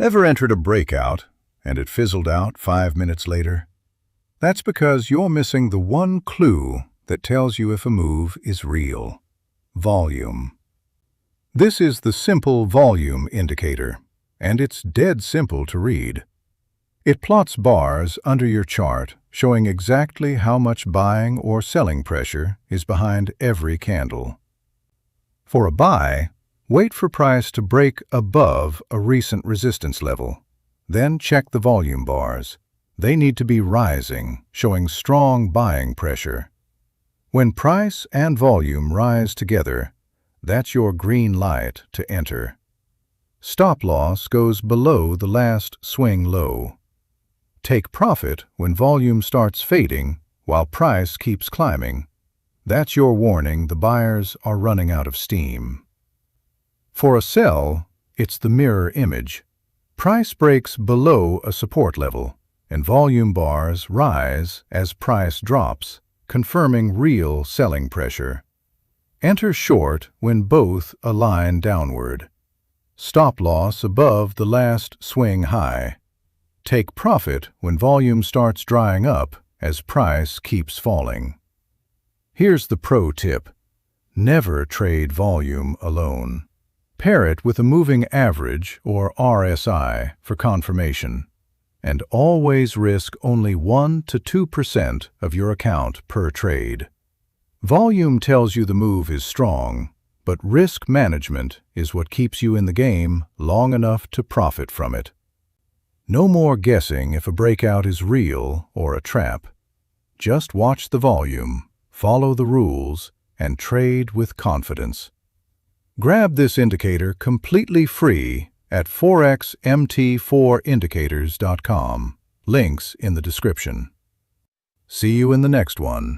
Ever entered a breakout and it fizzled out 5 minutes later? That's because you're missing the one clue that tells you if a move is real: volume. This is the Simple Volume Indicator, and it's dead simple to read. It plots bars under your chart showing exactly how much buying or selling pressure is behind every candle. For a buy, wait for price to break above a recent resistance level. Then check the volume bars. They need to be rising, showing strong buying pressure. When price and volume rise together, that's your green light to enter. Stop loss goes below the last swing low. Take profit when volume starts fading while price keeps climbing. That's your warning the buyers are running out of steam. For a sell, it's the mirror image. Price breaks below a support level, and volume bars rise as price drops, confirming real selling pressure. Enter short when both align downward. Stop loss above the last swing high. Take profit when volume starts drying up as price keeps falling. Here's the pro tip: never trade volume alone. Pair it with a moving average or RSI for confirmation, and always risk only 1 to 2% of your account per trade. Volume tells you the move is strong, but risk management is what keeps you in the game long enough to profit from it. No more guessing if a breakout is real or a trap. Just watch the volume, follow the rules, and trade with confidence. Grab this indicator completely free at forexmt4indicators.com. Links in the description. See you in the next one.